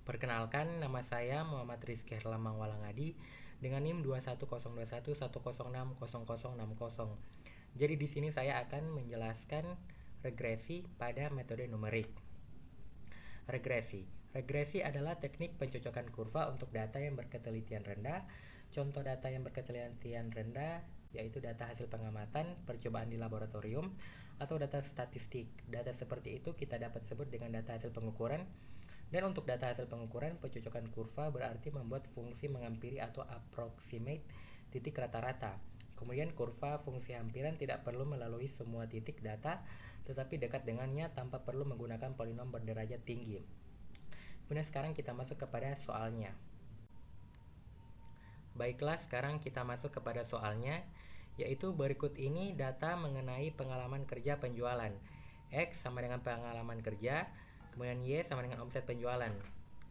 Perkenalkan, nama saya Muhammad Rizky Herlambang Walangadi dengan NIM 2102110606060. Jadi di sini saya akan menjelaskan regresi pada metode numerik. Regresi adalah teknik pencocokan kurva untuk data yang berketelitian rendah. Contoh data yang berketelitian rendah yaitu data hasil pengamatan, percobaan di laboratorium, atau data statistik. Data seperti itu kita dapat sebut dengan data hasil pengukuran. Dan untuk data hasil pengukuran, pencocokan kurva berarti membuat fungsi menghampiri atau approximate titik rata-rata. Kemudian kurva fungsi hampiran tidak perlu melalui semua titik data, tetapi dekat dengannya tanpa perlu menggunakan polinom berderajat tinggi. Kemudian sekarang kita masuk kepada soalnya. Baiklah, sekarang kita masuk kepada soalnya, yaitu berikut ini data mengenai pengalaman kerja penjualan. X sama dengan pengalaman kerja, kemudian Y sama dengan omset penjualan.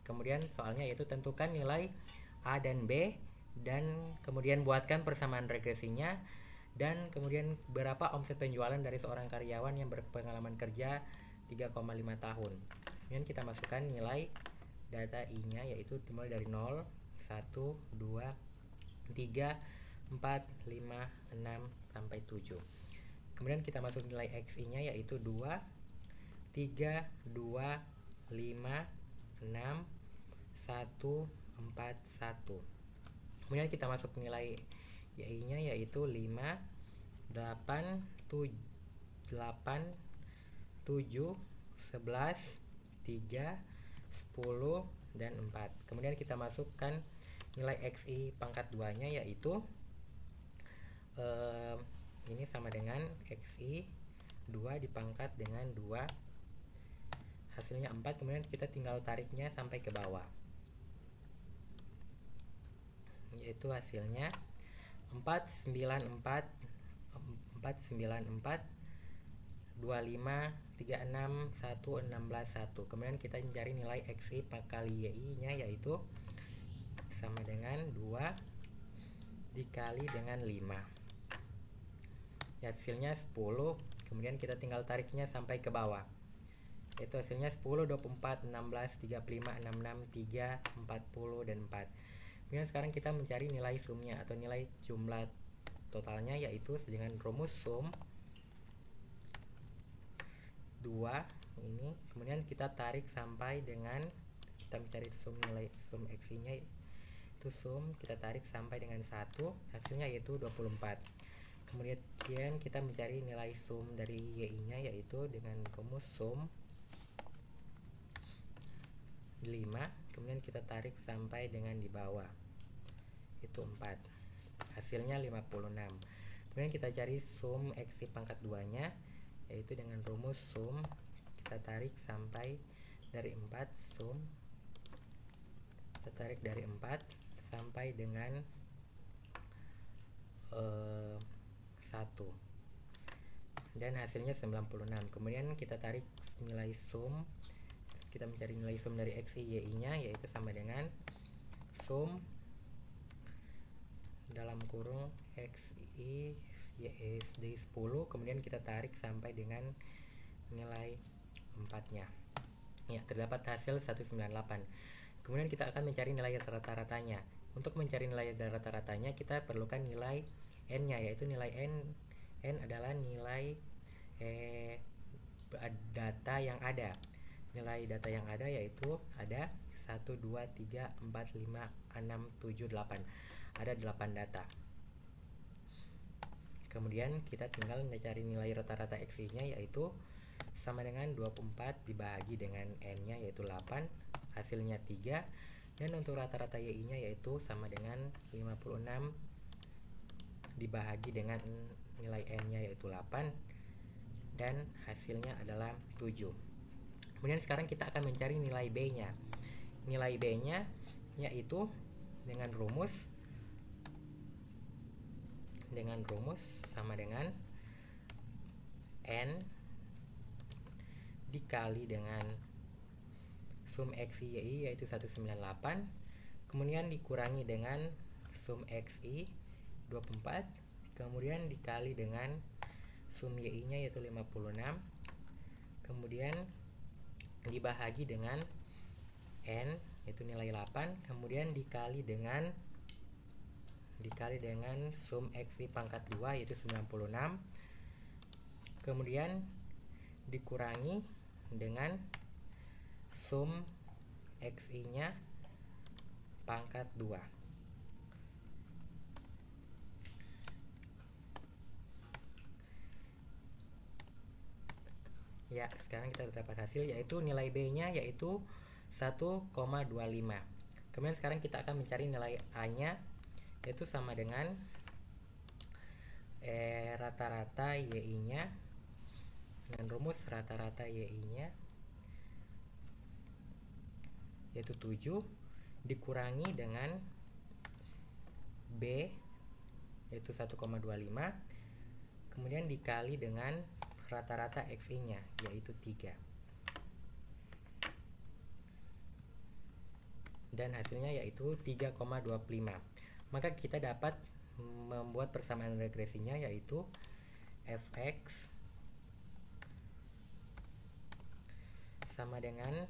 Kemudian soalnya yaitu tentukan nilai A dan B, dan kemudian buatkan persamaan regresinya, dan kemudian berapa omset penjualan dari seorang karyawan yang berpengalaman kerja 3,5 tahun. Kemudian kita masukkan nilai data I-nya yaitu dimulai dari 0, 1, 2, 3, 4, 5, 6, sampai 7. Kemudian kita masuk nilai XI-nya yaitu 2, 3, 2, 5, 6, 1, 4, 1. Kemudian kita masuk nilai Y-nya yaitu 5, 8, 7, 11, 3, 10, dan 4. Kemudian kita masukkan nilai XI pangkat 2-nya yaitu ini sama dengan XI 2 dipangkat dengan 2, hasilnya 4. Kemudian kita tinggal tariknya sampai ke bawah, yaitu hasilnya 494 25 36 1 16 1. Kemudian kita mencari nilai XI kali Y-nya yaitu sama dengan 2 dikali dengan 5. Hasilnya 10. Kemudian kita tinggal tariknya sampai ke bawah, yaitu hasilnya 10, 24, 16, 35, 66, 3, 40, dan 4. Kemudian sekarang kita mencari nilai sumnya atau nilai jumlah totalnya, yaitu dengan rumus sum 2 ini. Kemudian kita tarik sampai dengan, kita mencari nilai sum XI-nya itu sum, kita tarik sampai dengan 1, hasilnya yaitu 24. Kemudian kita mencari nilai sum dari Y-nya yaitu dengan rumus sum 5. Kemudian kita tarik sampai dengan di bawah, itu 4, hasilnya 56. Kemudian kita cari sum XI pangkat 2-nya yaitu dengan rumus sum, kita tarik sampai dari 4, sum kita tarik dari 4 sampai dengan 1, dan hasilnya 96. Kemudian kita tarik nilai sum, kita mencari nilai sum dari XI Y-nya yaitu sama dengan sum dalam kurung XI YSD 10. Kemudian kita tarik sampai dengan nilai 4-nya. Ya, terdapat hasil 198. Kemudian kita akan mencari nilai rata-ratanya. Untuk mencari nilai rata-ratanya kita perlukan nilai N-nya, yaitu nilai N adalah nilai data yang ada. Nilai data yang ada yaitu ada 1, 2, 3, 4, 5, 6, 7, 8. Ada 8 data. Kemudian kita tinggal mencari nilai rata-rata XI-nya yaitu sama dengan 24 dibagi dengan N-nya yaitu 8, hasilnya 3. Dan untuk rata-rata Y-nya yaitu sama dengan 56 dibagi dengan nilai N-nya yaitu 8, dan hasilnya adalah 7. Kemudian sekarang kita akan mencari nilai B-nya. Nilai B-nya yaitu dengan rumus sama dengan N dikali dengan sum XI Y yaitu 198, kemudian dikurangi dengan sum XI 24, kemudian dikali dengan sum Y-nya yaitu 56, kemudian dibahagi dengan N yaitu nilai 8, kemudian dikali dengan sum XI pangkat 2 yaitu 96, kemudian dikurangi dengan sum XI nya pangkat 2. Ya, sekarang kita dapat hasil yaitu nilai B nya yaitu 1,25. Kemudian sekarang kita akan mencari nilai A nya, yaitu sama dengan rata-rata YI nya dengan rumus rata-rata YI nya yaitu 7 dikurangi dengan B yaitu 1,25, kemudian dikali dengan rata-rata XI nya yaitu 3, dan hasilnya yaitu 3,25. Maka kita dapat membuat persamaan regresinya yaitu fx sama dengan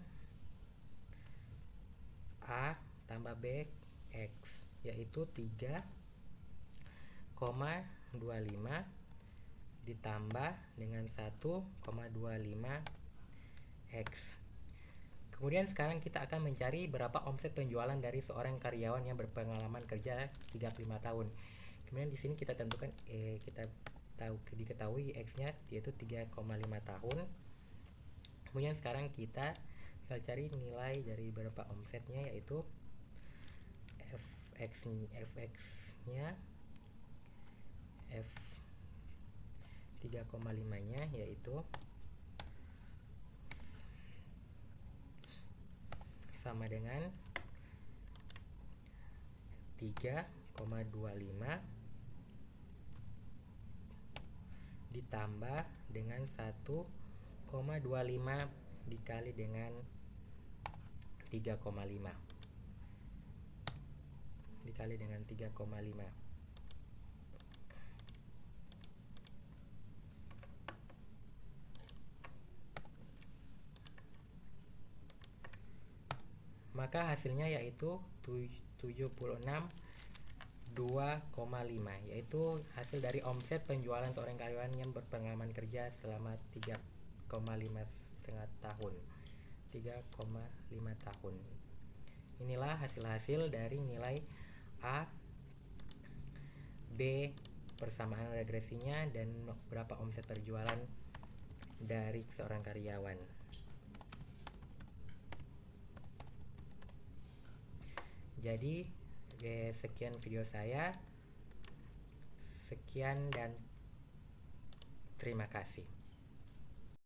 A tambah B X, yaitu 3,25 ditambah dengan 1,25 X. Kemudian sekarang kita akan mencari berapa omset penjualan dari seorang karyawan yang berpengalaman kerja 35 tahun. Kemudian di sini kita tentukan diketahui X-nya yaitu 3,5 tahun. Kemudian sekarang kita tinggal cari nilai dari berapa omsetnya yaitu fx-nya f 3,5-nya yaitu sama dengan 3,25 ditambah dengan 1,25 dikali dengan 3,5 dikali dengan 3,5. Maka hasilnya yaitu 76,2,5, yaitu hasil dari omset penjualan seorang karyawan yang berpengalaman kerja selama 3,5 tahun. Inilah hasil-hasil dari nilai A, B, persamaan regresinya, dan berapa omset penjualan dari seorang karyawan. Jadi sekian video saya. Sekian dan terima kasih.